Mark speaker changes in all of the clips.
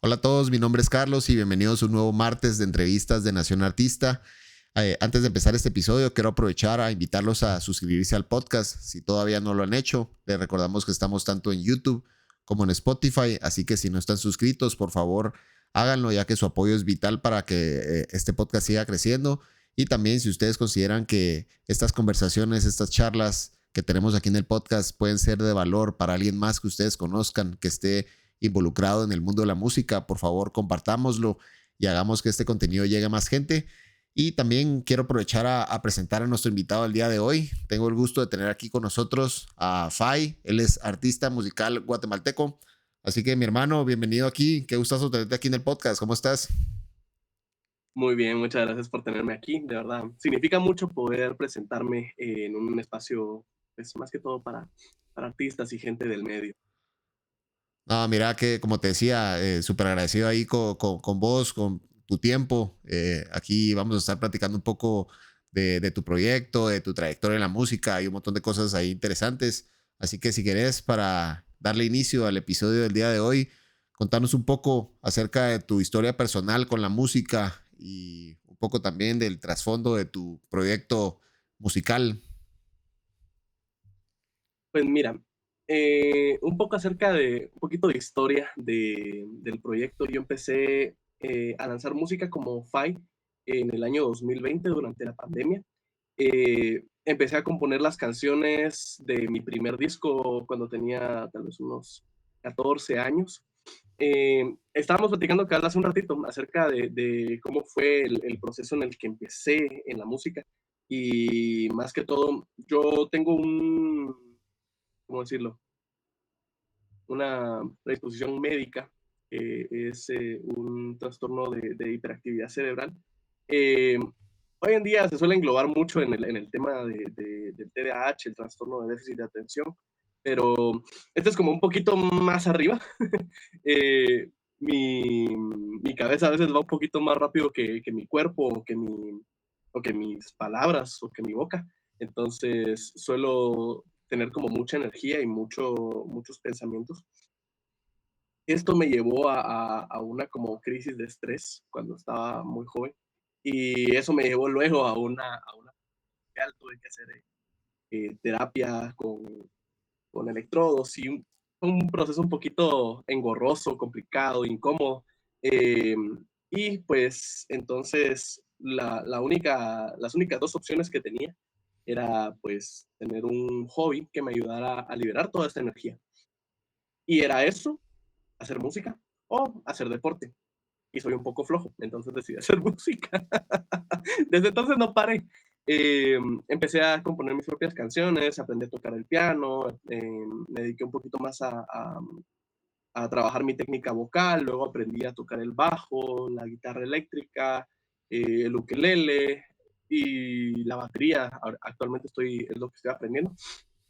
Speaker 1: Hola a todos, mi nombre es Carlos y bienvenidos a un nuevo martes de entrevistas de Nación Artista. Antes de empezar este episodio, quiero aprovechar a invitarlos a suscribirse al podcast. Si todavía no lo han hecho, les recordamos que estamos tanto en YouTube como en Spotify, así que si no están suscritos, por favor, háganlo, ya que su apoyo es vital para que este podcast siga creciendo. Y también si ustedes consideran que estas conversaciones, estas charlas que tenemos aquí en el podcast pueden ser de valor para alguien más que ustedes conozcan, que esté involucrado en el mundo de la música, por favor compartámoslo y hagamos que este contenido llegue a más gente. Y también quiero aprovechar a presentar a nuestro invitado el día de hoy. Tengo el gusto de tener aquí con nosotros a Fai. Él es artista musical guatemalteco. Así que mi hermano, bienvenido aquí. Qué gustazo tenerte aquí en el podcast. ¿Cómo estás?
Speaker 2: Muy bien, muchas gracias por tenerme aquí, de verdad. Significa mucho poder presentarme en un espacio, pues más que todo para artistas y gente del medio.
Speaker 1: No, mira que como te decía, súper agradecido ahí con vos, con tu tiempo. Aquí vamos a estar platicando un poco de tu proyecto, de tu trayectoria en la música. Hay un montón de cosas ahí interesantes. Así que si querés, para darle inicio al episodio del día de hoy, contanos un poco acerca de tu historia personal con la música y un poco también del trasfondo de tu proyecto musical.
Speaker 2: Pues mira, un poco acerca un poquito de historia del proyecto. Yo empecé a lanzar música como Fai en el año 2020 durante la pandemia. Empecé a componer las canciones de mi primer disco cuando tenía tal vez unos 14 años. Estábamos platicando que hace un ratito acerca de cómo fue el proceso en el que empecé en la música. Y más que todo, yo tengo ¿cómo decirlo? Una predisposición médica, es un trastorno de hiperactividad cerebral. Eh, Hoy en día se suele englobar mucho en el tema del TDAH, el trastorno de déficit de atención, pero este es como un poquito más arriba. eh, mi cabeza a veces va un poquito más rápido que mi cuerpo o que mis palabras o que mi boca. Entonces suelo tener como mucha energía y muchos pensamientos. Esto me llevó a una como crisis de estrés cuando estaba muy joven y eso me llevó luego a una tuve que hacer terapia con electrodos y un proceso un poquito engorroso, complicado, incómodo. Eh, y pues entonces las únicas dos opciones que tenía era pues tener un hobby que me ayudara a liberar toda esta energía. Y era eso, hacer música o hacer deporte. Y soy un poco flojo, entonces decidí hacer música. Desde entonces no paré. Empecé a componer mis propias canciones, aprendí a tocar el piano, me dediqué un poquito más a trabajar mi técnica vocal, luego aprendí a tocar el bajo, la guitarra eléctrica, el ukelele y la batería. Actualmente es lo que estoy aprendiendo.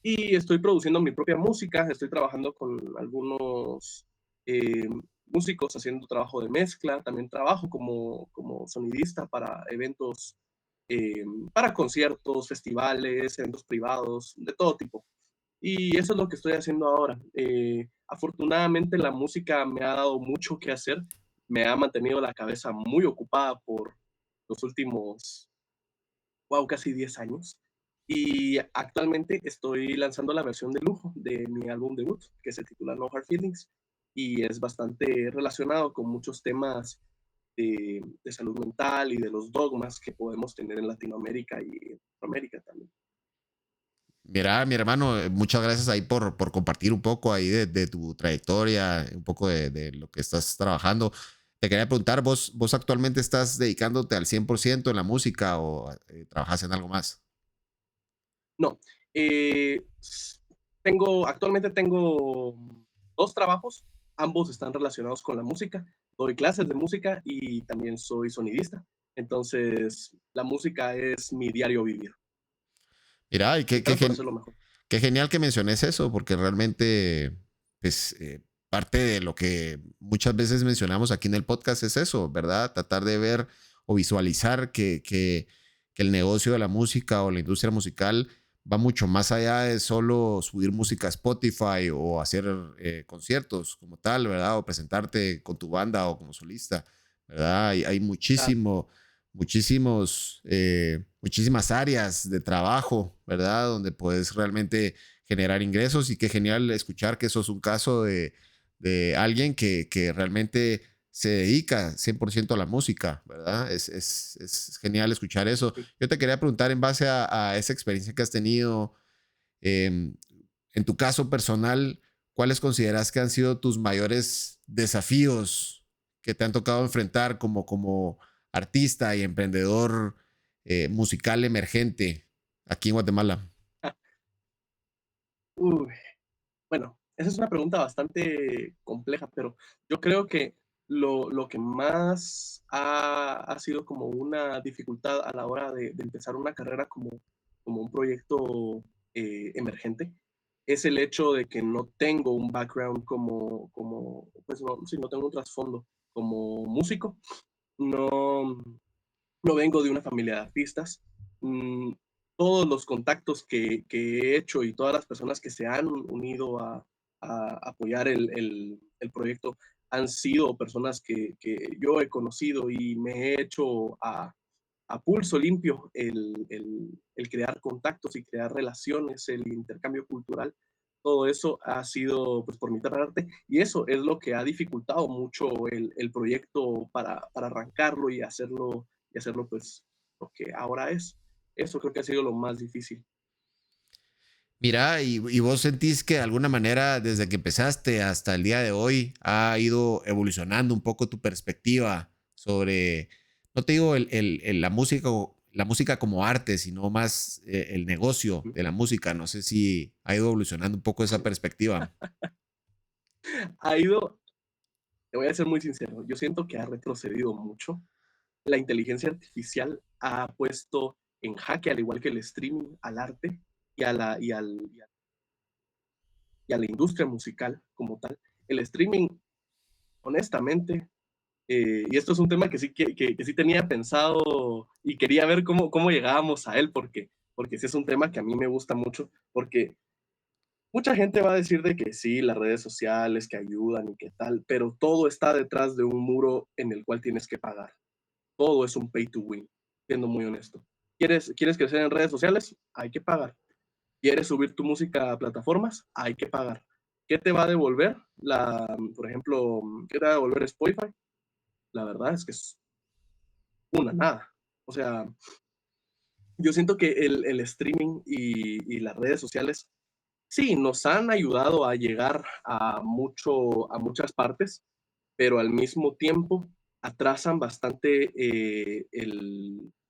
Speaker 2: Y estoy produciendo mi propia música, estoy trabajando con algunos eh, músicos haciendo trabajo de mezcla, también trabajo como sonidista para eventos, eh, para conciertos, festivales, eventos privados, de todo tipo. Y eso es lo que estoy haciendo ahora. Afortunadamente la música me ha dado mucho que hacer, me ha mantenido la cabeza muy ocupada por los últimos, wow, casi 10 años. Y actualmente estoy lanzando la versión de lujo de mi álbum debut, que se titula No Hard Feelings, y es bastante relacionado con muchos temas de salud mental y de los dogmas que podemos tener en Latinoamérica y en América también.
Speaker 1: Mira, mi hermano, muchas gracias ahí por compartir un poco ahí de tu trayectoria, un poco de lo que estás trabajando. Te quería preguntar, ¿vos actualmente estás dedicándote al 100% en la música o trabajas en algo más?
Speaker 2: No, eh, actualmente tengo dos trabajos, ambos están relacionados con la música. Doy clases de música y también soy sonidista. Entonces, la música es mi diario vivir
Speaker 1: Mira, y
Speaker 2: y trato de hacerlo mejor.
Speaker 1: qué genial que menciones eso, porque realmente, pues, parte de lo que muchas veces mencionamos aquí en el podcast es eso, ¿verdad? Tratar de ver o visualizar que el negocio de la música o la industria musical va mucho más allá de solo subir música a Spotify o hacer conciertos como tal, ¿verdad? O presentarte con tu banda o como solista, ¿verdad? Hay
Speaker 2: Claro,
Speaker 1: muchísimas áreas de trabajo, ¿verdad? Donde puedes realmente generar ingresos y qué genial escuchar que eso es un caso de alguien que realmente se dedica 100% a la música, ¿verdad? Es genial escuchar eso.
Speaker 2: sí.
Speaker 1: Yo te quería preguntar en base a esa experiencia que has tenido, eh, en tu caso personal, ¿cuáles consideras que han sido tus mayores desafíos que te han tocado enfrentar como artista y emprendedor musical emergente aquí en Guatemala?
Speaker 2: Uy, bueno, esa es una pregunta bastante compleja, pero yo creo que lo que más ha sido como una dificultad a la hora de empezar una carrera como un proyecto emergente es el hecho de que no tengo un background pues no, sí, no tengo un trasfondo como músico, no, no vengo de una familia de artistas. Mm, Todos los contactos que he hecho y todas las personas que se han unido a apoyar el proyecto han sido personas que yo he conocido y me he hecho a pulso limpio el crear contactos y crear relaciones, el intercambio cultural. Todo eso ha sido pues, por mi parte y eso es lo que ha dificultado mucho el proyecto para arrancarlo y hacerlo pues lo que ahora es. Eso creo que ha sido lo más difícil.
Speaker 1: Mira, y vos sentís que de alguna manera, desde que empezaste hasta el día de hoy, ha ido evolucionando un poco tu perspectiva sobre, no te digo la música como arte, sino más el negocio de la música. No sé si ha ido evolucionando un poco esa perspectiva.
Speaker 2: Ha ido, te voy a ser muy sincero, yo siento que ha retrocedido mucho. La inteligencia artificial ha puesto en jaque, al igual que el streaming, al arte y y a la industria musical como tal. El streaming, honestamente, y esto es un tema que que sí tenía pensado y quería ver cómo llegábamos a él, porque sí es un tema que a mí me gusta mucho, porque mucha gente va a decir de que sí, las redes sociales que ayudan y qué tal, pero todo está detrás de un muro en el cual tienes que pagar. Todo es un pay to win, siendo muy honesto. ¿Quieres crecer en redes sociales? Hay que pagar. ¿Quieres subir tu música a plataformas? Hay que pagar. ¿Qué te va a devolver? Por ejemplo, ¿qué te va a devolver Spotify? La verdad es que es una nada. O sea, yo siento que el streaming y las redes sociales, sí, nos han ayudado a llegar a muchas partes, pero al mismo tiempo atrasan bastante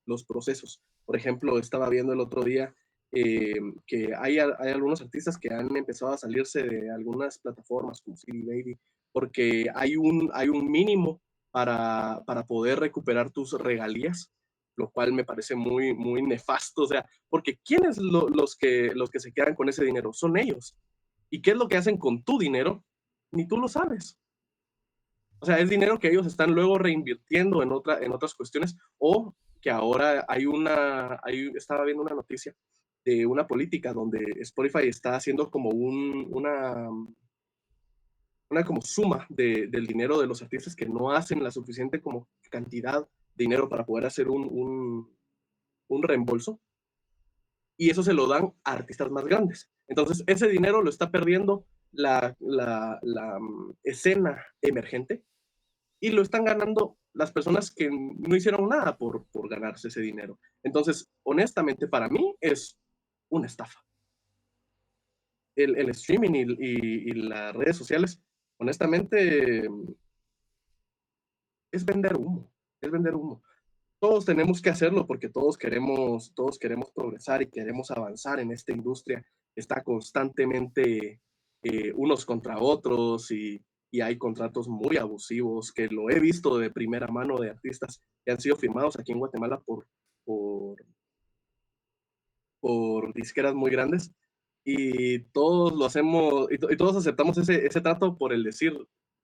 Speaker 2: los procesos. Por ejemplo, estaba viendo el otro día que hay algunos artistas que han empezado a salirse de algunas plataformas como CD Baby, porque hay un mínimo para poder recuperar tus regalías, lo cual me parece muy nefasto. O sea, porque ¿quiénes los que se quedan con ese dinero? Son ellos. ¿Y qué es lo que hacen con tu dinero? Ni tú lo sabes. O sea, es dinero que ellos están luego reinvirtiendo en otras cuestiones o que ahora estaba viendo una noticia de una política donde Spotify está haciendo como una como suma del dinero de los artistas que no hacen la suficiente como cantidad de dinero para poder hacer un reembolso y eso se lo dan a artistas más grandes. Entonces, ese dinero lo está perdiendo la escena emergente y lo están ganando las personas que no hicieron nada por ganarse ese dinero. Entonces, honestamente, para mí es una estafa. El streaming y las redes sociales, honestamente, es vender humo, es vender humo. Todos tenemos que hacerlo porque todos queremos progresar y queremos avanzar en esta industria que está constantemente unos contra otros y hay contratos muy abusivos que lo he visto de primera mano de artistas que han sido firmados aquí en Guatemala por, por disqueras muy grandes y todos lo hacemos y todos aceptamos ese trato por el decir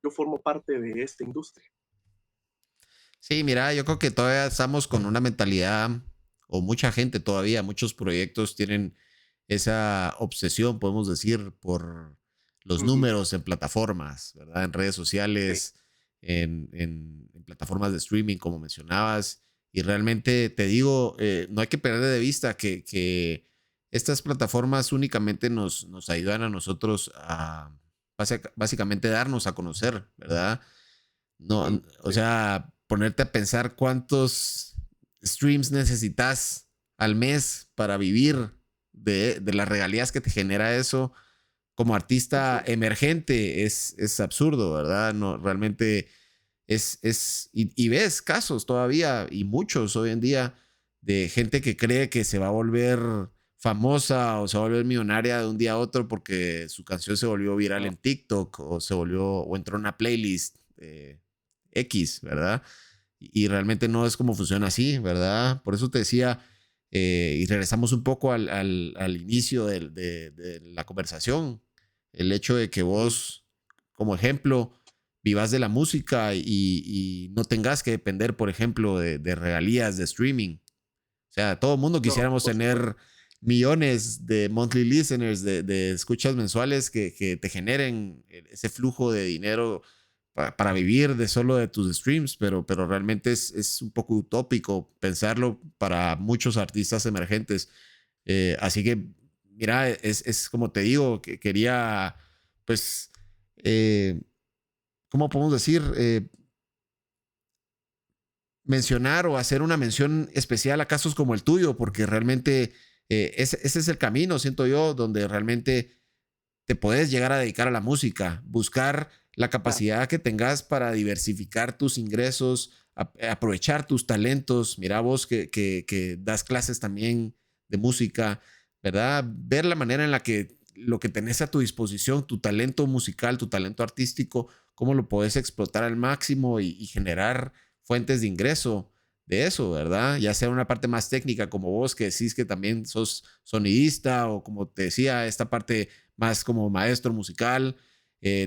Speaker 2: yo formo parte de esta industria.
Speaker 1: Sí, mira, yo creo que todavía estamos con una mentalidad, o mucha gente todavía, muchos proyectos tienen esa obsesión, podemos decir, por los
Speaker 2: Ujú.
Speaker 1: números en plataformas, ¿verdad? En redes
Speaker 2: Sí,
Speaker 1: sociales, en plataformas de streaming, como mencionabas. Y realmente te digo, no hay que perder de vista que estas plataformas únicamente nos ayudan a nosotros a básicamente darnos a conocer, ¿verdad? No, o
Speaker 2: sí,
Speaker 1: sea, ponerte a pensar cuántos streams necesitas al mes para vivir de las regalías que te genera eso como artista
Speaker 2: sí.
Speaker 1: emergente es absurdo, ¿verdad? No, realmente y ves casos todavía y muchos hoy en día de gente que cree que se va a volver famosa o se va a volver millonaria de un día a otro porque su canción se volvió viral
Speaker 2: Ah,
Speaker 1: en TikTok o se volvió o entró en una playlist X, ¿verdad? Y realmente no es como funciona así, ¿verdad? Por eso te decía, y regresamos un poco al inicio de la conversación, el hecho de que
Speaker 2: ujú.
Speaker 1: vos, como ejemplo, vivas de la música y no tengas que depender, por ejemplo, de regalías de streaming. O sea, todo el mundo
Speaker 2: No,
Speaker 1: quisiéramos
Speaker 2: por supuesto.
Speaker 1: tener millones de monthly listeners, de escuchas mensuales que te generen ese flujo de dinero para vivir de solo de tus streams, pero realmente es un poco utópico pensarlo para muchos artistas emergentes. Así que, mira, es como te digo, que quería, pues, eh, ¿cómo podemos decir? Mencionar o hacer una mención especial a casos como el tuyo, porque realmente ese es el camino, siento yo, donde realmente te puedes llegar a dedicar a la música, buscar la
Speaker 2: Claro.
Speaker 1: capacidad que tengas para diversificar tus ingresos, aprovechar tus talentos. Mira vos que das clases también de música, ¿verdad? Ver la manera en la que lo que tenés a tu disposición, tu talento musical, tu talento artístico, cómo lo puedes explotar al máximo y generar fuentes de ingreso de eso, ¿verdad? Ya sea una parte más técnica como vos que decís que también sos sonidista o como te decía, esta parte más como maestro musical.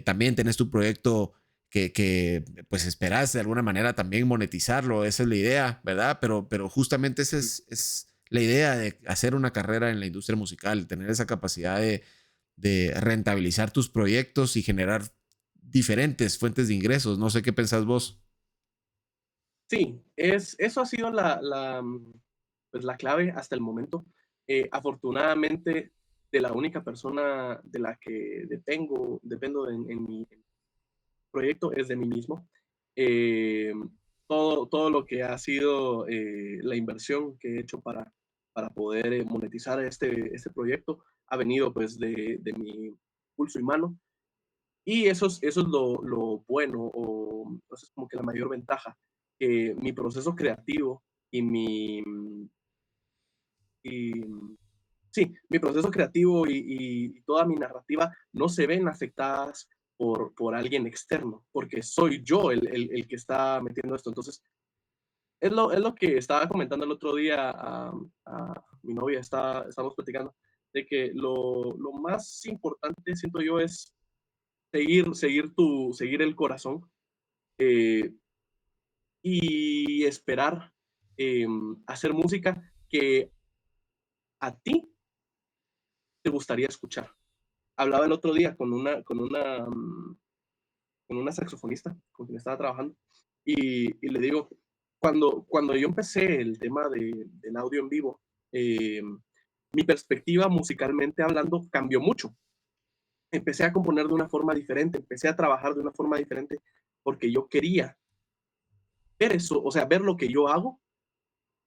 Speaker 1: También tenés tu proyecto que pues esperás de alguna manera también monetizarlo, esa es la idea, ¿verdad? Pero justamente esa
Speaker 2: Mm.
Speaker 1: es la idea de hacer una carrera en la industria musical, tener esa capacidad de rentabilizar tus proyectos y generar diferentes fuentes de ingresos. No sé qué pensás vos.
Speaker 2: Sí, eso ha sido pues, la clave hasta el momento. Afortunadamente, de la única persona de la que dependo en mi proyecto es de mí mismo. Eh, todo lo que ha sido la inversión que he hecho para poder monetizar este proyecto ha venido pues de mi pulso y mano. Y eso es lo bueno, o eso es como que la mayor ventaja, que mi proceso creativo y y, sí, mi proceso creativo y toda mi narrativa no se ven afectadas por alguien externo, porque soy yo el que está metiendo esto. Entonces, es lo que estaba comentando el otro día a mi novia, estábamos platicando, de que lo más importante, siento yo, es seguir el corazón, eh, y esperar hacer música que a ti te gustaría escuchar. Hablaba el otro día con una saxofonista con quien estaba trabajando y le digo, cuando yo empecé el tema del audio en vivo, mi perspectiva musicalmente hablando cambió mucho. Empecé a componer de una forma diferente, empecé a trabajar de una forma diferente porque yo quería ver eso, o sea, ver lo que yo hago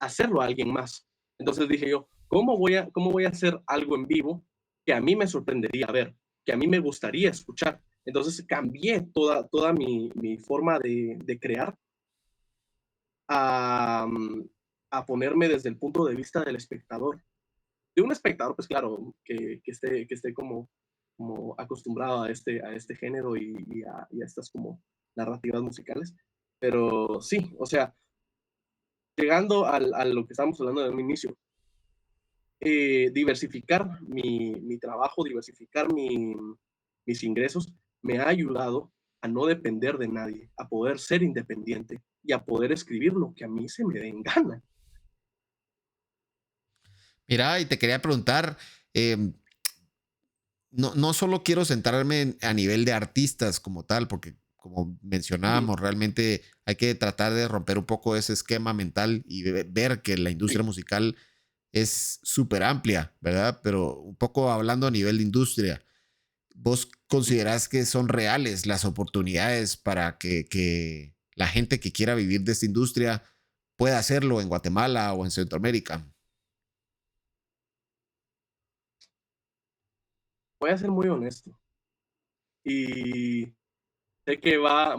Speaker 2: hacerlo a alguien más. Entonces dije yo, ¿cómo voy a hacer algo en vivo que a mí me sorprendería ver, que a mí me gustaría escuchar? Entonces cambié toda mi forma de crear a, a ponerme desde el punto de vista del espectador. De un espectador, pues claro, que esté como acostumbrado a este género y a estas como narrativas musicales. Pero sí, o sea, llegando a lo que estábamos hablando de un inicio, diversificar mi trabajo, diversificar mis ingresos, me ha ayudado a no depender de nadie, a poder ser independiente y a poder escribir lo que a mí se me dé en gana.
Speaker 1: Mira, y te quería preguntar, Em, no solo quiero centrarme a nivel de artistas como tal, porque como
Speaker 2: Ujú,
Speaker 1: mencionábamos, realmente hay que tratar de romper un poco ese esquema mental y ver que la
Speaker 2: sí.
Speaker 1: industria musical es súper amplia, ¿verdad? Pero un poco hablando a nivel de industria, ¿vos considerás que son reales las oportunidades para que la gente que quiera vivir de esta industria pueda hacerlo en Guatemala o en Centroamérica?
Speaker 2: Voy a ser muy honesto y sé que va,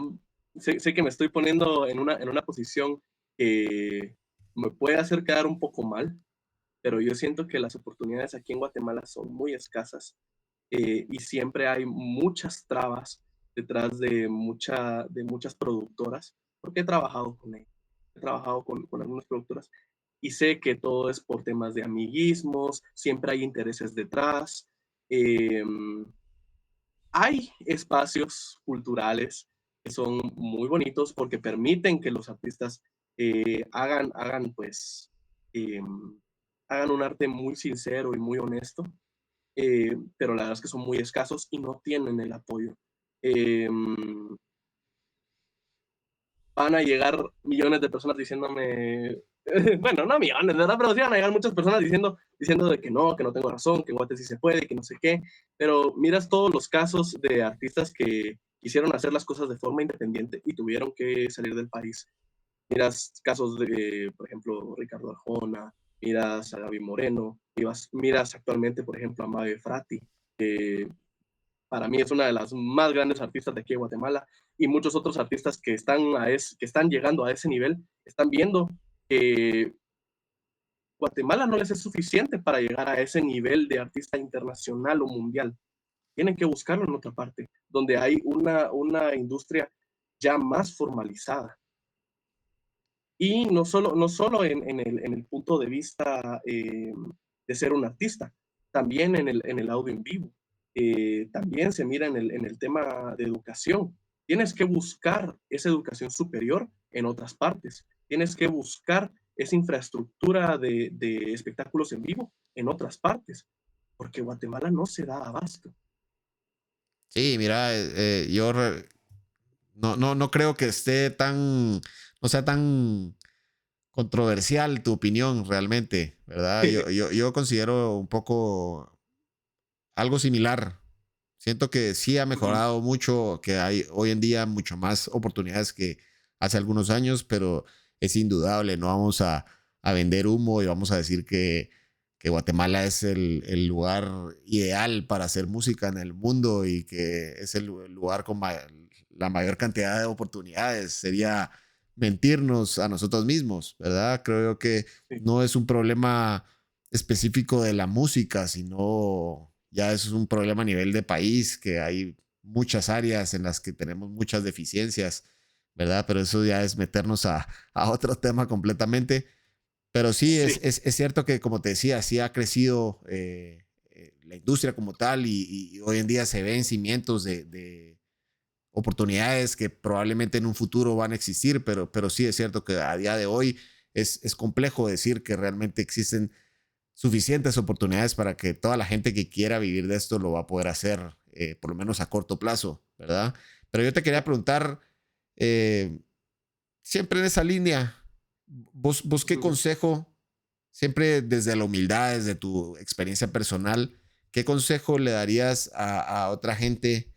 Speaker 2: sé que me estoy poniendo en una posición que me puede hacer quedar un poco mal, pero yo siento que las oportunidades aquí en Guatemala son muy escasas, y siempre hay muchas trabas detrás de muchas productoras, porque he trabajado con ellas, he trabajado con algunas productoras y sé que todo es por temas de amiguismos, siempre hay intereses detrás. em, Hay espacios culturales que son muy bonitos porque permiten que los artistas hagan, pues, hagan un arte muy sincero y muy honesto, pero la verdad es que son muy escasos y no tienen el apoyo. Em, Van a llegar millones de personas diciéndome, bueno, no millones, ¿verdad? Pero sí van a llegar muchas personas diciendo de que no tengo razón, que en Guate sí se puede, que no sé qué, pero miras todos los casos de artistas que quisieron hacer las cosas de forma independiente y tuvieron que salir del país. Miras casos de, por ejemplo, Ricardo Arjona, miras a Gaby Moreno, miras actualmente, por ejemplo, a Mabe Frati, que para mí es una de las más grandes artistas de aquí de Guatemala, y muchos otros artistas que están llegando a ese nivel, están viendo que Guatemala no les es suficiente para llegar a ese nivel de artista internacional o mundial. Tienen que buscarlo en otra parte, donde hay una industria ya más formalizada. Y no solo en el punto de vista de ser un artista, también en el audio en vivo. También se mira en el tema de educación. Tienes que buscar esa educación superior en otras partes. Tienes que buscar esa infraestructura de espectáculos en vivo en otras partes, porque Guatemala no se da abasto.
Speaker 1: Sí, mira, no creo que esté tan, no sea tan controversial tu opinión realmente, ¿verdad? Yo considero un poco algo similar. Siento que sí ha mejorado mucho, que hay hoy en día mucho más oportunidades que hace algunos años, pero es indudable, no vamos a vender humo y vamos a decir que Guatemala es el lugar ideal para hacer música en el mundo y que es el lugar con la mayor cantidad de oportunidades. Sería mentirnos a nosotros mismos, ¿verdad? Creo que
Speaker 2: Sí,
Speaker 1: no es un problema específico de la música, sino ya es un problema a nivel de país, que hay muchas áreas en las que tenemos muchas deficiencias, ¿verdad? Pero eso ya es meternos a otro tema completamente. Pero sí,
Speaker 2: sí,
Speaker 1: es cierto que, como te decía, sí ha crecido la industria como tal y hoy en día se ven cimientos de oportunidades que probablemente en un futuro van a existir, pero sí es cierto que a día de hoy es complejo decir que realmente existen suficientes oportunidades para que toda la gente que quiera vivir de esto lo va a poder hacer, por lo menos a corto plazo, ¿verdad? Pero yo te quería preguntar, eh, siempre en esa línea, ¿vos qué
Speaker 2: ujú.
Speaker 1: consejo, siempre desde la humildad, desde tu experiencia personal, qué consejo le darías a otra gente,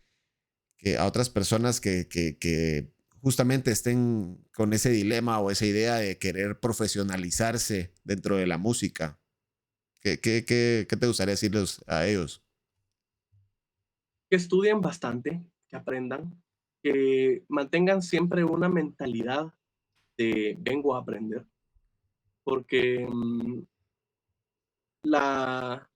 Speaker 1: a otras personas que justamente estén con ese dilema o esa idea de querer profesionalizarse dentro de la música? ¿Qué te gustaría decirles a ellos?
Speaker 2: Que estudien bastante, que aprendan, que mantengan siempre una mentalidad de vengo a aprender, porque la,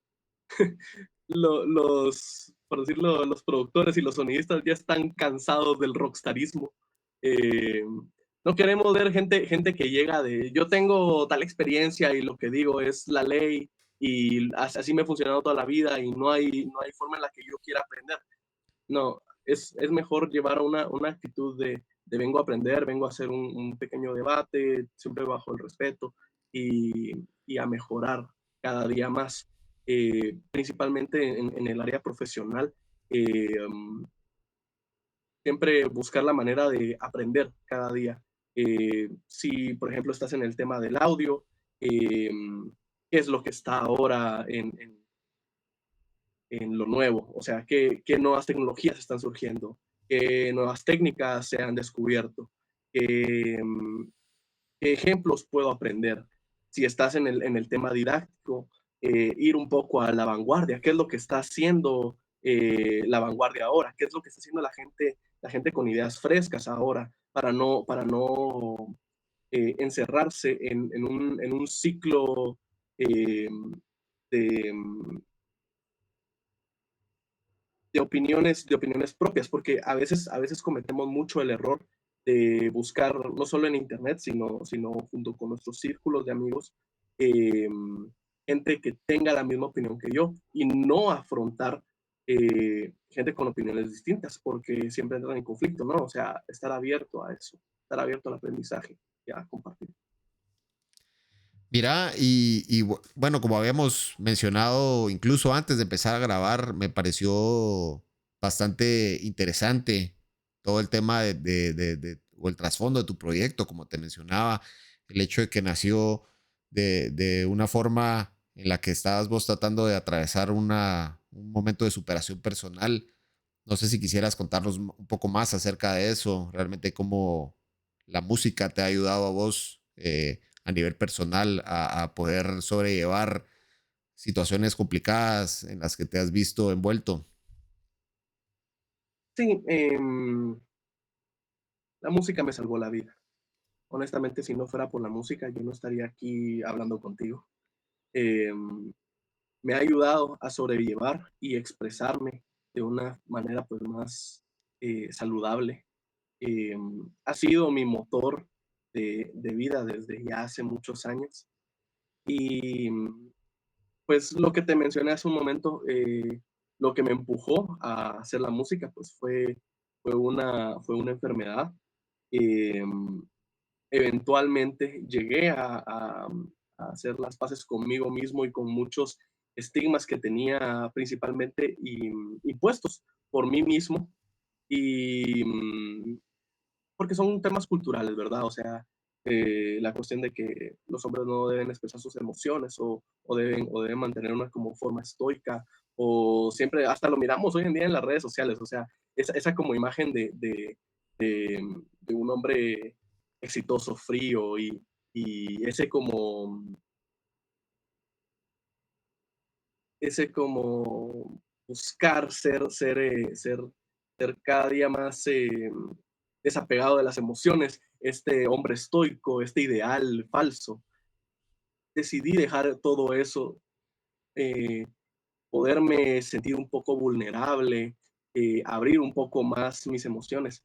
Speaker 2: por decirlo, los productores y los sonidistas ya están cansados del rockstarismo. Eh, no queremos ver gente que llega de yo tengo tal experiencia y lo que digo es la ley y así me ha funcionado toda la vida y no hay forma en la que yo quiera aprender. No, es mejor llevar una actitud de vengo a aprender, vengo a hacer un pequeño debate, siempre bajo el respeto y a mejorar cada día más. principalmente en el área profesional. eh, um, Siempre buscar la manera de aprender cada día. Si, por ejemplo, estás en el tema del audio, eh, qué es lo que está ahora en lo nuevo, o sea, qué nuevas tecnologías están surgiendo, qué nuevas técnicas se han descubierto, qué, qué ejemplos puedo aprender. Si estás en el tema didáctico, ir un poco a la vanguardia, qué es lo que está haciendo la vanguardia ahora, qué es lo que está haciendo la gente con ideas frescas ahora, para no encerrarse en un ciclo eh, de, de opiniones propias, porque a veces cometemos mucho el error de buscar, no solo en Internet, sino junto con nuestros círculos de amigos, eh, gente que tenga la misma opinión que yo y no afrontar gente con opiniones distintas, porque siempre entran en conflicto, ¿no? O sea, estar abierto a eso, estar abierto al aprendizaje y a compartir.
Speaker 1: Mira, bueno, como habíamos mencionado incluso antes de empezar a grabar, me pareció bastante interesante todo el tema o el trasfondo de tu proyecto, como te mencionaba, el hecho de que nació de una forma en la que estabas vos tratando de atravesar un momento de superación personal. No sé si quisieras contarnos un poco más acerca de eso, realmente cómo la música te ha ayudado a vos a nivel personal a poder sobrellevar situaciones complicadas en las que te has visto envuelto.
Speaker 2: Sí, la música me salvó la vida. Honestamente, si no fuera por la música, yo no estaría aquí hablando contigo. Em, Me ha ayudado a sobrellevar y expresarme de una manera pues más saludable. Ha sido mi motor de vida desde ya hace muchos años. Y pues lo que te mencioné hace un momento, lo que me empujó a hacer la música pues fue una enfermedad. Em, Eventualmente llegué a hacer las paces conmigo mismo y con muchos estigmas que tenía principalmente impuestos por mí mismo y porque son temas culturales, ¿verdad? O sea, la cuestión de que los hombres no deben expresar sus emociones o deben mantener una como forma estoica o siempre, hasta lo miramos hoy en día en las redes sociales, o sea, esa como imagen de un hombre exitoso, frío y ese como buscar ser cada día más desapegado de las emociones, este hombre estoico, este ideal falso. Decidí dejar todo eso, eh, poderme sentir un poco vulnerable, abrir un poco más mis emociones.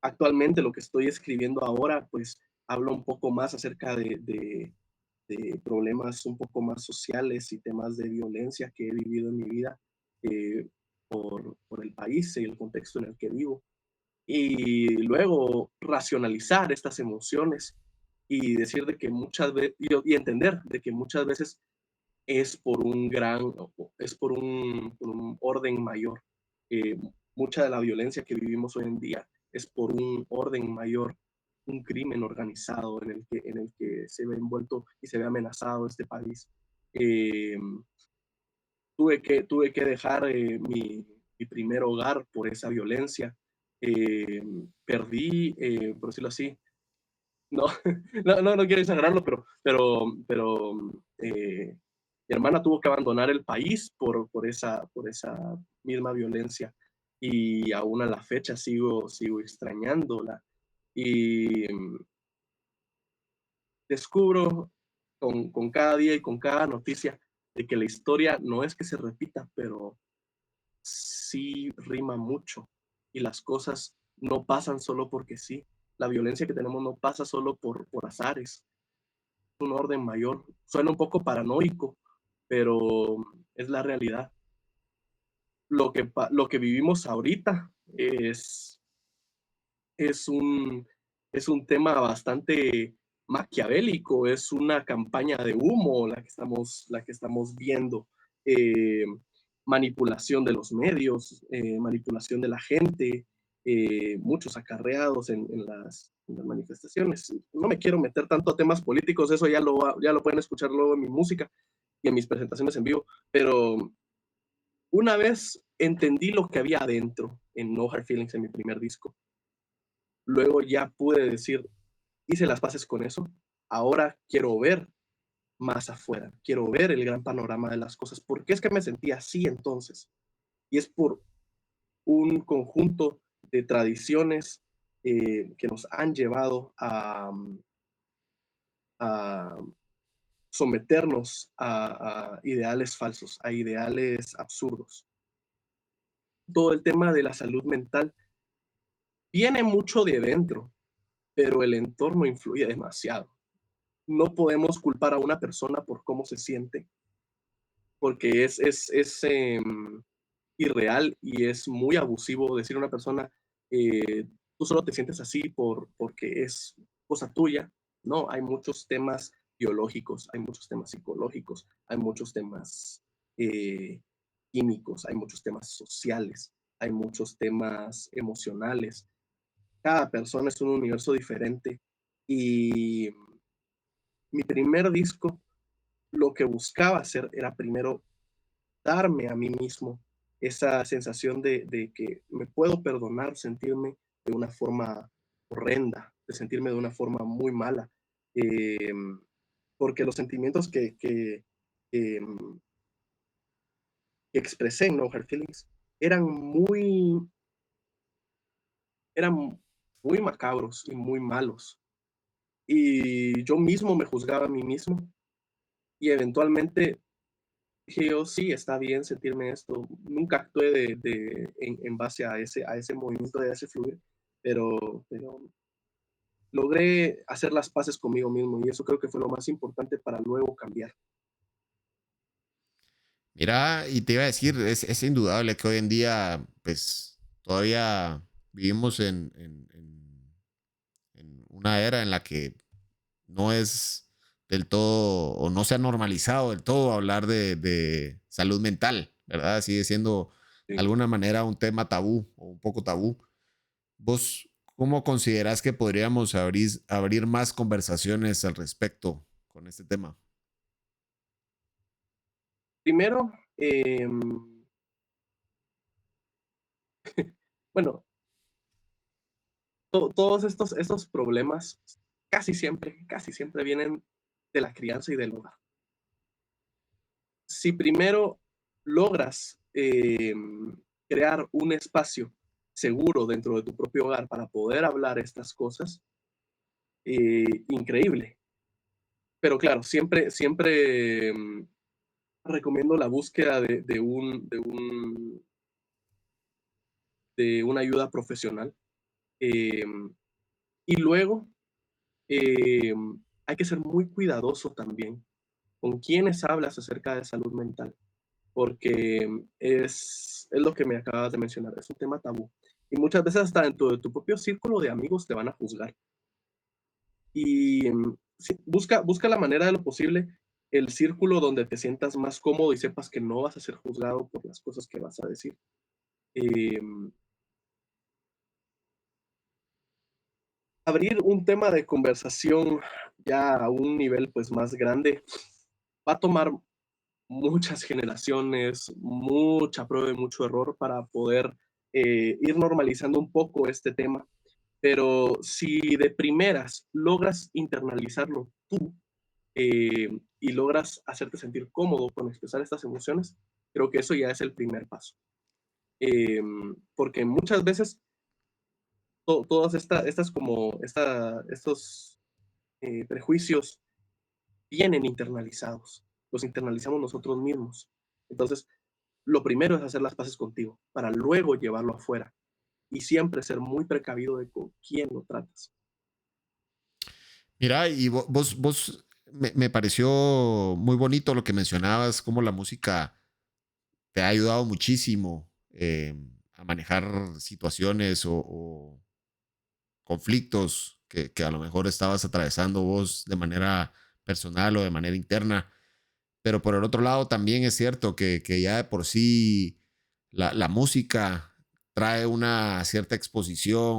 Speaker 2: Actualmente lo que estoy escribiendo ahora, pues habla un poco más acerca de problemas un poco más sociales y temas de violencia que he vivido en mi vida eh, por el país y el contexto en el que vivo. Y luego racionalizar estas emociones y decir de que muchas veces, y entender de que muchas veces es por un es por un orden mayor. Eh, Mucha de la violencia que vivimos hoy en día es por un orden mayor, un crimen organizado en el que se ve envuelto y se ve amenazado este país. Eh, Tuve que dejar mi primer hogar por esa violencia. Eh, Perdí, por decirlo así, no, no quiero exagerarlo, mi hermana tuvo que abandonar el país por esa misma violencia y aún a la fecha sigo extrañándola. Y descubro con cada día y con cada noticia de que la historia no es que se repita, pero sí rima mucho y las cosas no pasan solo porque sí. La violencia que tenemos no pasa solo por azares, un orden mayor. Suena un poco paranoico, pero es la realidad. Lo que vivimos ahorita es es un tema bastante maquiavélico, es una campaña de humo la que estamos viendo. eh, manipulación de los medios, manipulación de la gente, muchos acarreados en las manifestaciones. No me quiero meter tanto a temas políticos, eso ya lo pueden escuchar luego en mi música y en mis presentaciones en vivo, pero una vez entendí lo que había adentro en No Hard Feelings, en mi primer disco, luego ya pude decir, hice las paces con eso, ahora quiero ver más afuera, quiero ver el gran panorama de las cosas. ¿Por qué es que me sentía así entonces? Y es por un conjunto de tradiciones que nos han llevado a someternos a ideales falsos, a ideales absurdos. Todo el tema de la salud mental viene mucho de dentro, pero el entorno influye demasiado. No podemos culpar a una persona por cómo se siente, porque es irreal y es muy abusivo decir a una persona, tú solo te sientes así porque es cosa tuya. No, hay muchos temas biológicos, hay muchos temas psicológicos, hay muchos temas eh, químicos, hay muchos temas sociales, hay muchos temas emocionales. Cada persona es un universo diferente y mi primer disco lo que buscaba hacer era primero darme a mí mismo esa sensación de que me puedo perdonar sentirme de una forma horrenda, de sentirme de una forma muy mala, eh, porque los sentimientos que que expresé en No Hard Feelings eran eran muy macabros y muy malos. Y yo mismo me juzgaba a mí mismo y eventualmente dije yo, sí, está bien sentirme esto. Nunca actué en base a ese movimiento, a ese fluir, pero logré hacer las paces conmigo mismo y eso creo que fue lo más importante para luego cambiar.
Speaker 1: Mira, y te iba a decir, es indudable que hoy en día, pues, todavía vivimos en una era en la que no es del todo, o no se ha normalizado del todo hablar de salud mental, ¿verdad? Sigue siendo de
Speaker 2: Sí.
Speaker 1: alguna manera un tema tabú o un poco tabú. ¿Vos cómo considerás que podríamos abrir más conversaciones al respecto con este tema?
Speaker 2: Primero, bueno, todos estos problemas casi siempre vienen de la crianza y del hogar. Si primero logras crear un espacio seguro dentro de tu propio hogar para poder hablar estas cosas, increíble. Pero claro, siempre recomiendo la búsqueda de una ayuda profesional. eh, y luego eh, hay que ser muy cuidadoso también con quienes hablas acerca de salud mental porque es lo que me acabas de mencionar, es un tema tabú. Y muchas veces hasta dentro de tu propio círculo de amigos te van a juzgar. Y sí, busca la manera de lo posible el círculo donde te sientas más cómodo y sepas que no vas a ser juzgado por las cosas que vas a decir. Em, Abrir un tema de conversación ya a un nivel pues más grande va a tomar muchas generaciones, mucha prueba y mucho error para poder ir normalizando un poco este tema. Pero si de primeras logras internalizarlo tú y logras hacerte sentir cómodo con expresar estas emociones, creo que eso ya es el primer paso. Porque muchas veces todas estas como estos prejuicios vienen internalizados, los internalizamos nosotros mismos. Entonces, lo primero es hacer las paces contigo para luego llevarlo afuera y siempre ser muy precavido de con quién lo tratas.
Speaker 1: Mira, y vos me pareció muy bonito lo que mencionabas, cómo la música te ha ayudado muchísimo a manejar situaciones o conflictos que a lo mejor estabas atravesando vos de manera personal o de manera interna. pero por el otro lado también es cierto que ya de por sí la música trae una cierta exposición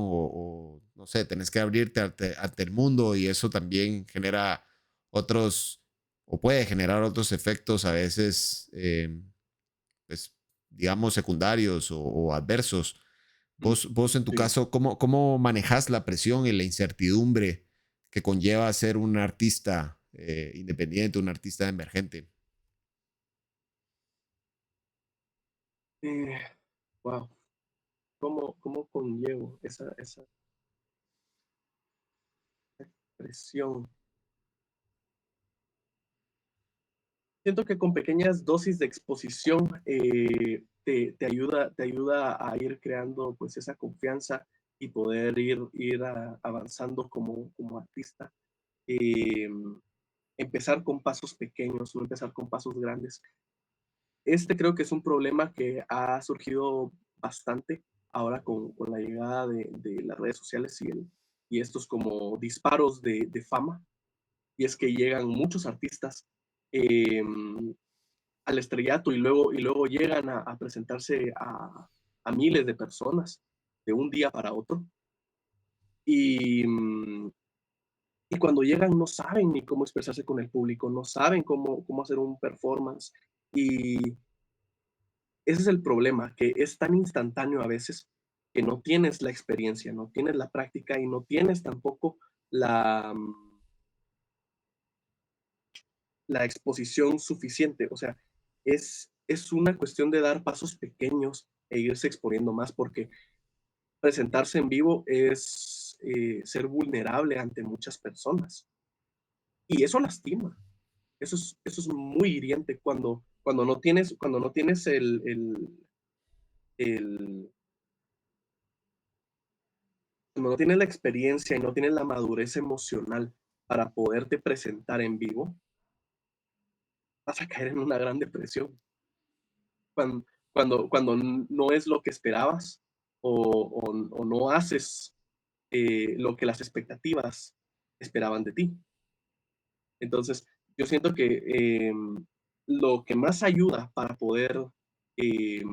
Speaker 1: no sé, tenés que abrirte ante el mundo y eso también genera otros, o puede generar otros efectos a veces, pues, digamos, secundarios o adversos.
Speaker 2: Mm,
Speaker 1: Vos en tu
Speaker 2: sí.
Speaker 1: caso, ¿cómo manejas la presión y la incertidumbre que conlleva ser un artista independiente, un artista emergente?
Speaker 2: Wow, ¿cómo conllevo esa presión? Siento que con pequeñas dosis de exposición te ayuda a ir creando pues esa confianza y poder ir avanzando como artista. Eh, Empezar con pasos pequeños, no empezar con pasos grandes. Creo que es un problema que ha surgido bastante ahora con la llegada de las redes sociales y estos como disparos de fama. Y es que llegan muchos artistas eh, al estrellato y luego llegan a presentarse a miles de personas de un día para otro. Y, y cuando llegan no saben ni cómo expresarse con el público, no saben cómo hacer un performance. Y ese es el problema, que es tan instantáneo a veces que no tienes la experiencia, no tienes la práctica y no tienes tampoco la, la exposición suficiente. O sea, es una cuestión de dar pasos pequeños e irse exponiendo más, porque presentarse en vivo es ser vulnerable ante muchas personas. Y eso lastima. Eso es muy hiriente cuando no tienes el cuando no tienes la experiencia y no tienes la madurez emocional para poderte presentar en vivo, vas a caer en una gran depresión. Cuando, cuando no es lo que esperabas o no haces lo que las expectativas esperaban de ti. Entonces, yo siento que lo que más ayuda eh,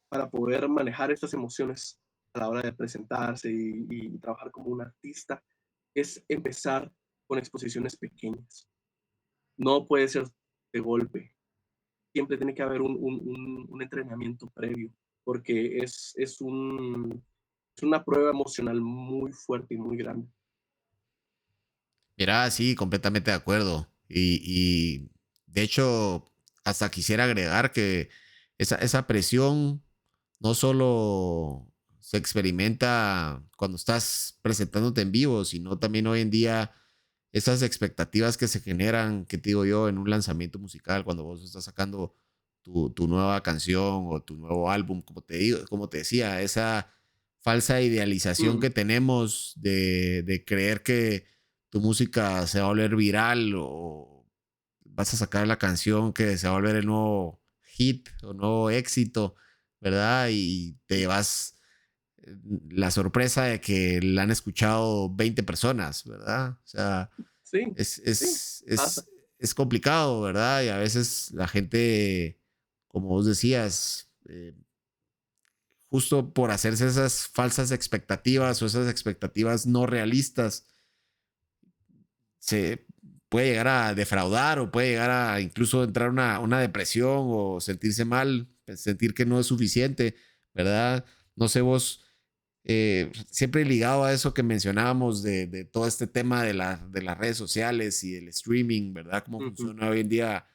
Speaker 2: para poder manejar estas emociones a la hora de presentarse y trabajar como un artista es empezar con exposiciones pequeñas. No puede ser de golpe. Siempre tiene que haber un entrenamiento previo, porque es una prueba emocional muy fuerte y muy grande.
Speaker 1: Mira, sí, completamente de acuerdo. Y de hecho, hasta quisiera agregar que esa presión no solo se experimenta cuando estás presentándote en vivo, sino también hoy en día esas expectativas que se generan, que te digo yo, en un lanzamiento musical, cuando vos estás sacando tu nueva canción o tu nuevo álbum, como te digo, como te decía, esa falsa idealización
Speaker 2: Mm,
Speaker 1: que tenemos de creer que tu música se va a volver viral o vas a sacar la canción que se va a volver el nuevo hit o nuevo éxito, ¿verdad? Y te vas la sorpresa de que la han escuchado 20 personas, ¿verdad? O sea,
Speaker 2: sí,
Speaker 1: es,
Speaker 2: sí,
Speaker 1: es,
Speaker 2: pasa.
Speaker 1: es, es complicado, ¿verdad? Y a veces la gente, como vos decías, justo por hacerse esas falsas expectativas o esas expectativas no realistas, se puede llegar a defraudar o puede llegar a incluso entrar una depresión o sentirse mal, sentir que no es suficiente, ¿verdad? No sé vos, siempre ligado a eso que mencionábamos de todo este tema de las redes sociales y el streaming, ¿verdad? Cómo
Speaker 2: Ujú.
Speaker 1: funciona hoy en día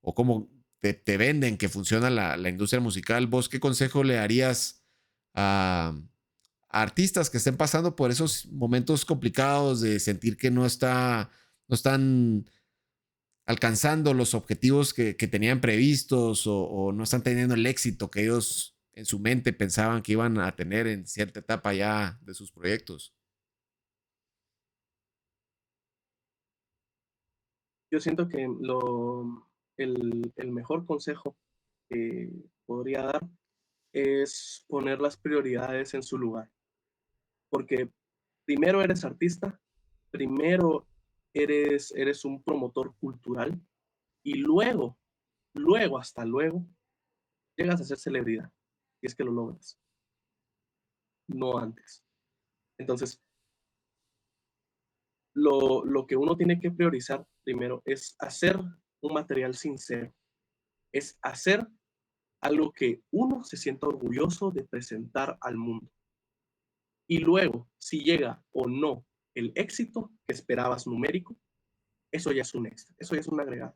Speaker 1: o cómo te venden que funciona la industria musical. ¿Vos qué consejo le darías a artistas que estén pasando por esos momentos complicados de sentir que no están alcanzando los objetivos que tenían previstos o no están teniendo el éxito que ellos en su mente pensaban que iban a tener en cierta etapa ya de sus proyectos?
Speaker 2: Yo siento que el mejor consejo que podría dar es poner las prioridades en su lugar, porque primero eres artista, primero eres un promotor cultural, Y luego, hasta luego, llegas a ser celebridad, y es que lo logras, no antes. Entonces, lo que uno tiene que priorizar primero es hacer un material sincero, es hacer algo que uno se sienta orgulloso de presentar al mundo. Y luego, si llega o no el éxito que esperabas numérico, eso ya es un extra, eso ya es un agregado.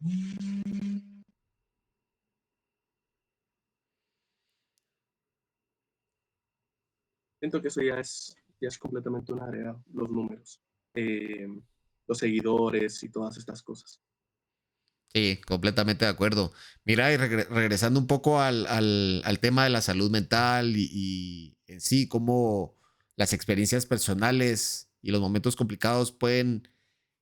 Speaker 2: Siento que eso ya es completamente un agregado, los números, eh, los seguidores y todas estas cosas.
Speaker 1: Sí, completamente de acuerdo. Mira, y regresando un poco al tema de la salud mental y en sí, cómo las experiencias personales y los momentos complicados pueden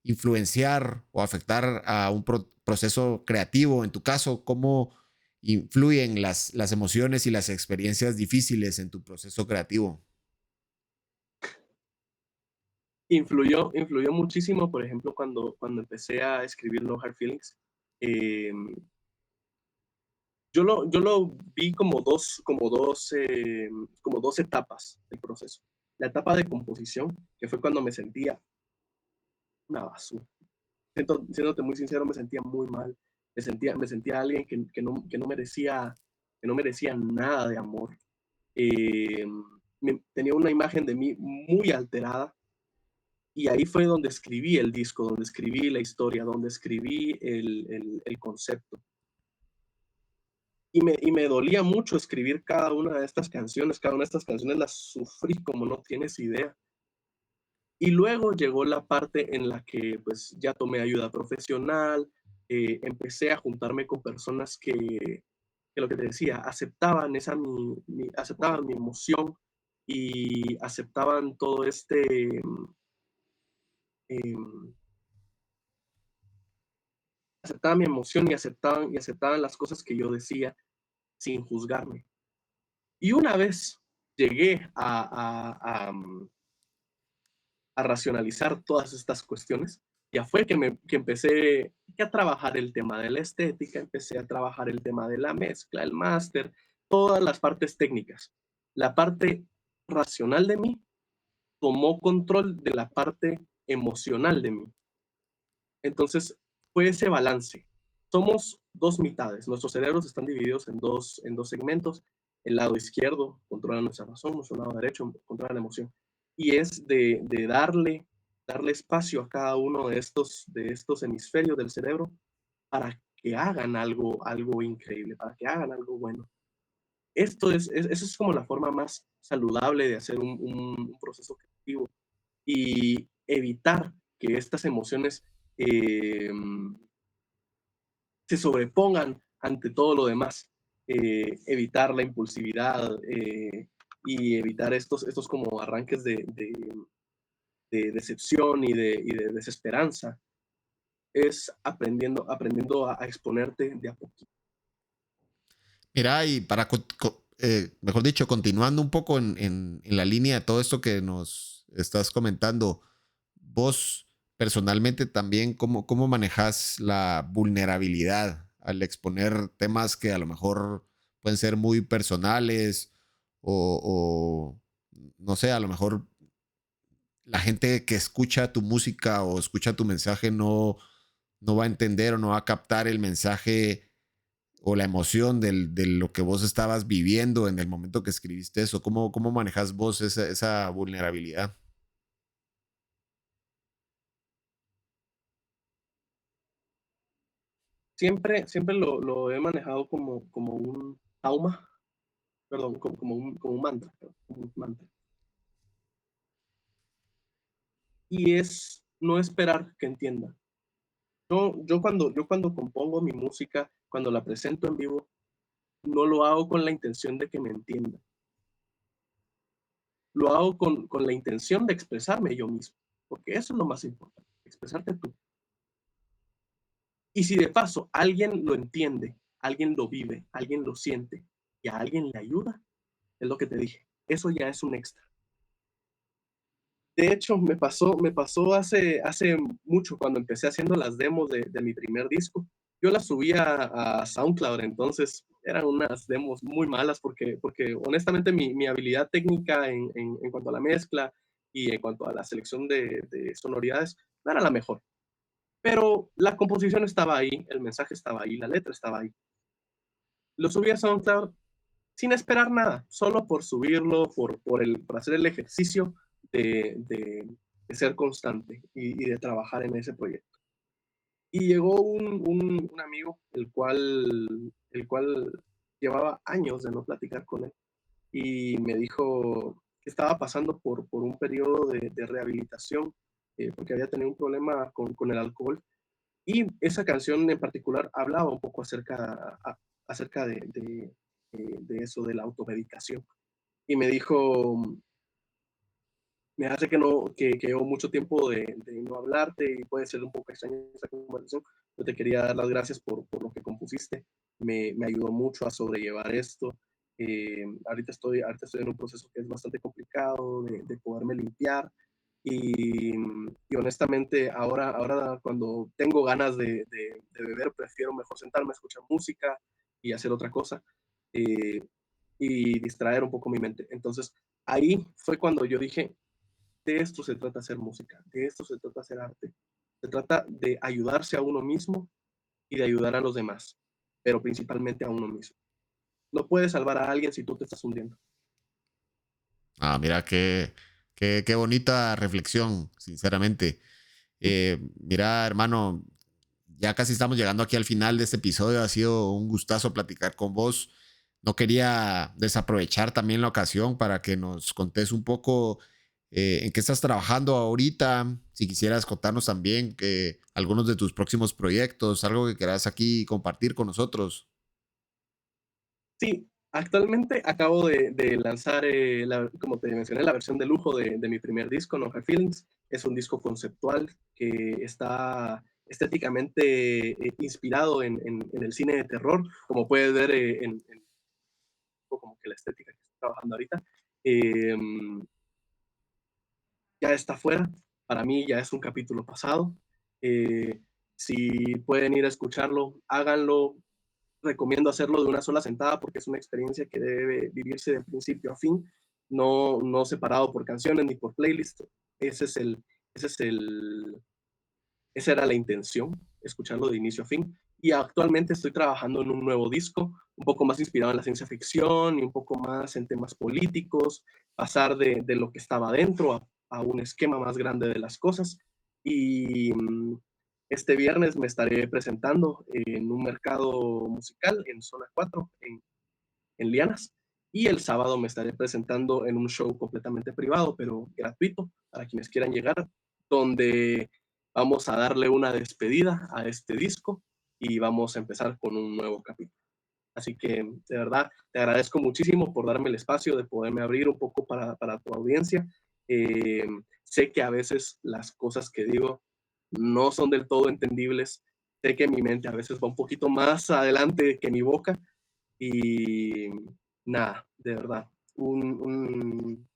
Speaker 1: influenciar o afectar a un proceso creativo. En tu caso, ¿cómo influyen las emociones y las experiencias difíciles en tu proceso creativo?
Speaker 2: Influyó muchísimo, por ejemplo, cuando empecé a escribir No Hard Feelings. eh, yo lo vi como dos etapas del proceso. La etapa de composición, que fue cuando me sentía una basura. Siéndote muy sincero, me sentía muy mal. Me sentía alguien que no merecía nada de amor. Eh, Tenía una imagen de mí muy alterada. Y ahí fue donde escribí el disco, donde escribí la historia, donde escribí el concepto. Y me dolía mucho escribir cada una de estas canciones. Cada una de estas canciones las sufrí como no tienes idea. Y luego llegó la parte en la que pues ya tomé ayuda profesional, empecé a juntarme con personas que lo que te decía, aceptaban mi emoción y aceptaban todo em, aceptaban mi emoción y aceptaban las cosas que yo decía sin juzgarme. Y una vez llegué a racionalizar todas estas cuestiones, ya fue que empecé a trabajar el tema de la estética, empecé a trabajar el tema de la mezcla, el máster, todas las partes técnicas. La parte racional de mí tomó control de la parte emocional de mí. Entonces, fue ese balance. Somos dos mitades. Nuestros cerebros están divididos en dos segmentos. El lado izquierdo controla nuestra razón, nuestro lado derecho controla la emoción. Y es de darle espacio a cada uno de estos hemisferios del cerebro para que hagan algo increíble, para que hagan algo bueno. Eso es como la forma más saludable de hacer un proceso creativo y evitar que estas emociones eh, se sobrepongan ante todo lo demás. Evitar la impulsividad y evitar estos como arranques de decepción y de desesperanza. Es aprendiendo a exponerte de a poquito.
Speaker 1: Mira, y para, mejor dicho, continuando un poco en la línea de todo esto que nos estás comentando, vos personalmente también, ¿cómo manejas la vulnerabilidad al exponer temas que a lo mejor pueden ser muy personales o no sé, a lo mejor la gente que escucha tu música o escucha tu mensaje no va a entender o no va a captar el mensaje o la emoción de lo que vos estabas viviendo en el momento que escribiste eso? ¿Cómo manejas vos esa vulnerabilidad?
Speaker 2: Siempre lo he manejado como un trauma, perdón, como un mantra, perdón, como un mantra. Y es no esperar que entienda. Yo cuando compongo mi música, cuando la presento en vivo, no lo hago con la intención de que me entienda. Lo hago con la intención de expresarme yo mismo, porque eso es lo más importante, expresarte tú. Y si de paso alguien lo entiende, alguien lo vive, alguien lo siente y a alguien le ayuda, es lo que te dije. Eso ya es un extra. De hecho, me pasó hace mucho cuando empecé haciendo las demos de mi primer disco. yo las subía a SoundCloud, entonces eran unas demos muy malas porque honestamente mi habilidad técnica en cuanto a la mezcla y en cuanto a la selección de sonoridades no era la mejor. Pero la composición estaba ahí, el mensaje estaba ahí, la letra estaba ahí. Lo subí a SoundCloud sin esperar nada, solo por subirlo, por hacer el ejercicio de ser constante y de trabajar en ese proyecto. Y llegó un amigo, el cual llevaba años de no platicar con él, y me dijo que estaba pasando por un periodo de rehabilitación, porque había tenido un problema con el alcohol. Y esa canción en particular hablaba un poco acerca de eso, de la automedicación. Y me dijo, me hace que llevo mucho tiempo de no hablarte y puede ser un poco extraña esa conversación. Yo te quería dar las gracias por lo que compusiste. Me ayudó mucho a sobrellevar esto. Ahorita estoy en un proceso que es bastante complicado de poderme limpiar. Y honestamente, ahora cuando tengo ganas de beber, prefiero mejor sentarme a escuchar música y hacer otra cosa, eh, y distraer un poco mi mente. Entonces, ahí fue cuando yo dije, de esto se trata hacer música, de esto se trata hacer arte. Se trata de ayudarse a uno mismo y de ayudar a los demás, pero principalmente a uno mismo. No puedes salvar a alguien si tú te estás hundiendo.
Speaker 1: Ah, mira, qué bonita reflexión, sinceramente. Mira, hermano, ya casi estamos llegando aquí al final de este episodio. Ha sido un gustazo platicar con vos. No quería desaprovechar también la ocasión para que nos contés un poco en qué estás trabajando ahorita. Si quisieras contarnos también que algunos de tus próximos proyectos, algo que quieras aquí compartir con nosotros.
Speaker 2: Sí, actualmente acabo de lanzar, como te mencioné, la versión de lujo de mi primer disco, No Hard Feelings. Es un disco conceptual que está estéticamente inspirado en el cine de terror, como puedes ver como que la estética que estoy trabajando ahorita. Eh, ya está fuera, para mí ya es un capítulo pasado. Eh, si pueden ir a escucharlo, háganlo. Recomiendo hacerlo de una sola sentada porque es una experiencia que debe vivirse de principio a fin, no separado por canciones ni por playlist. Ese es el, ese es el, esa era la intención, escucharlo de inicio a fin. Y actualmente estoy trabajando en un nuevo disco, un poco más inspirado en la ciencia ficción y un poco más en temas políticos, pasar de lo que estaba dentro a un esquema más grande de las cosas. Y este viernes me estaré presentando en un mercado musical en Zona 4, en Lianas. Y el sábado me estaré presentando en un show completamente privado, pero gratuito, para quienes quieran llegar, donde vamos a darle una despedida a este disco y vamos a empezar con un nuevo capítulo. Así que de verdad te agradezco muchísimo por darme el espacio de poderme abrir un poco para tu audiencia. Sé que a veces las cosas que digo no son del todo entendibles. Sé que mi mente a veces va un poquito más adelante que mi boca, y nada, de verdad, un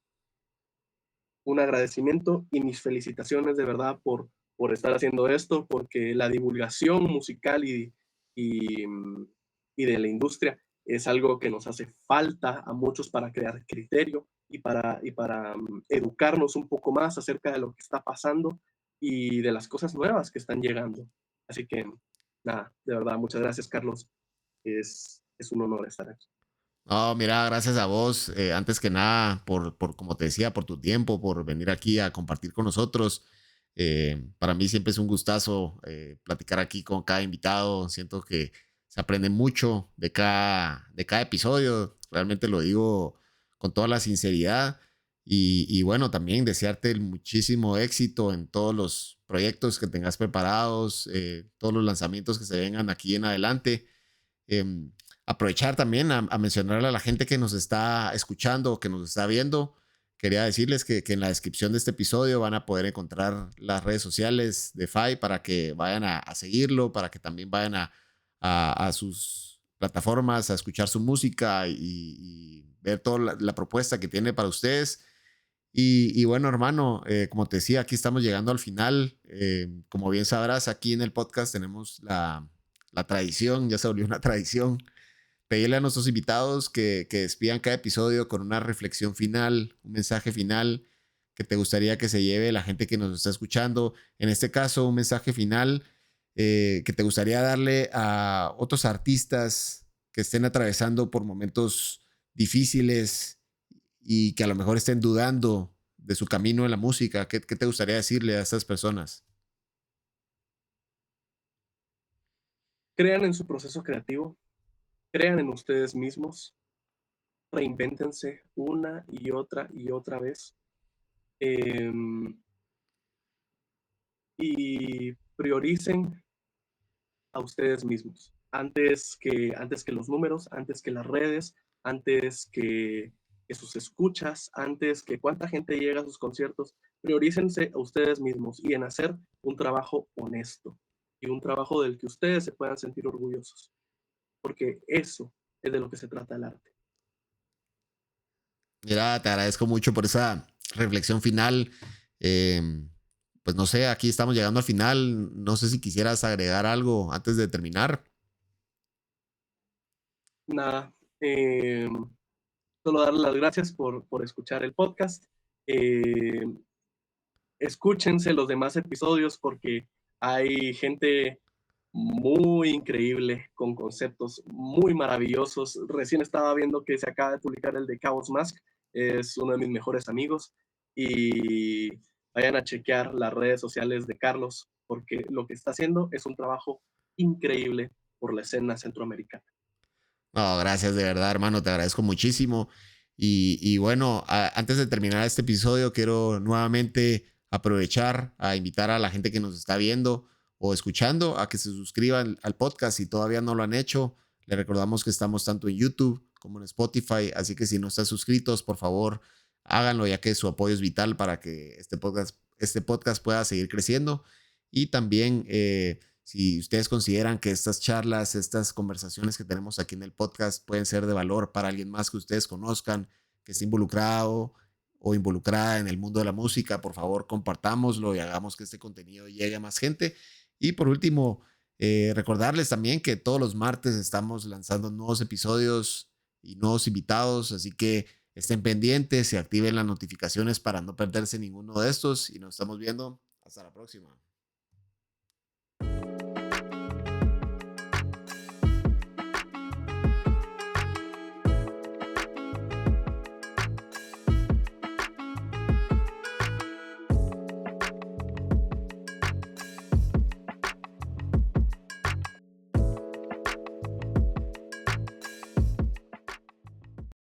Speaker 2: agradecimiento y mis felicitaciones de verdad por estar haciendo esto, porque la divulgación musical y, y de la industria es algo que nos hace falta a muchos para crear criterio y para educarnos un poco más acerca de lo que está pasando y de las cosas nuevas que están llegando. Así que nada, de verdad, muchas gracias, Carlos. Es un honor estar aquí.
Speaker 1: No, mira, gracias a vos, antes que nada, como te decía, por tu tiempo, por venir aquí a compartir con nosotros. Para mí siempre es un gustazo platicar aquí con cada invitado. Siento que se aprende mucho de cada episodio. Realmente lo digo con toda la sinceridad. Y bueno, también desearte el muchísimo éxito en todos los proyectos que tengas preparados, todos los lanzamientos que se vengan aquí en adelante. Em, Aprovechar también a mencionarle a la gente que nos está escuchando, que nos está viendo. Quería decirles que en la descripción de este episodio van a poder encontrar las redes sociales de FAI para que vayan a seguirlo, para que también vayan a sus plataformas a escuchar su música y ver toda la propuesta que tiene para ustedes. Y bueno, hermano, como te decía, aquí estamos llegando al final. Como bien sabrás, aquí en el podcast tenemos la tradición, ya se volvió una tradición. Pedirle a nuestros invitados que despidan cada episodio con una reflexión final, un mensaje final que te gustaría que se lleve la gente que nos está escuchando. En este caso, un mensaje final que te gustaría darle a otros artistas que estén atravesando por momentos difíciles y que a lo mejor estén dudando de su camino en la música. ¿Qué te gustaría decirle a estas personas?
Speaker 2: Crean en su proceso creativo, crean en ustedes mismos, reinvéntense una y otra vez. Eh, y prioricen a ustedes mismos antes que los números, antes que las redes, antes que sus escuchas, antes que cuánta gente llega a sus conciertos. Priorícense a ustedes mismos y en hacer un trabajo honesto y un trabajo del que ustedes se puedan sentir orgullosos, porque eso es de lo que se trata el arte.
Speaker 1: Mira, te agradezco mucho por esa reflexión final. Eh, pues no sé, aquí estamos llegando al final. No sé si quisieras agregar algo antes de terminar.
Speaker 2: Nada, solo darles las gracias por escuchar el podcast. Eh, Escúchense los demás episodios porque hay gente muy increíble con conceptos muy maravillosos. Recién estaba viendo que se acaba de publicar el de Chaos Mask, es uno de mis mejores amigos y vayan a chequear las redes sociales de Carlos porque lo que está haciendo es un trabajo increíble por la escena centroamericana.
Speaker 1: No, gracias de verdad, hermano. Te agradezco muchísimo. Y bueno, antes de terminar este episodio, quiero nuevamente aprovechar a invitar a la gente que nos está viendo o escuchando a que se suscriban al podcast si todavía no lo han hecho. Les recordamos que estamos tanto en YouTube como en Spotify, así que si no están suscritos, por favor, háganlo ya que su apoyo es vital para que este podcast pueda seguir creciendo. Y también si ustedes consideran que estas charlas, estas conversaciones que tenemos aquí en el podcast pueden ser de valor para alguien más que ustedes conozcan, que esté involucrado o involucrada en el mundo de la música, por favor compartámoslo y hagamos que este contenido llegue a más gente. Y por último, recordarles también que todos los martes estamos lanzando nuevos episodios y nuevos invitados, así que estén pendientes y activen las notificaciones para no perderse ninguno de estos y nos estamos viendo. Hasta la próxima.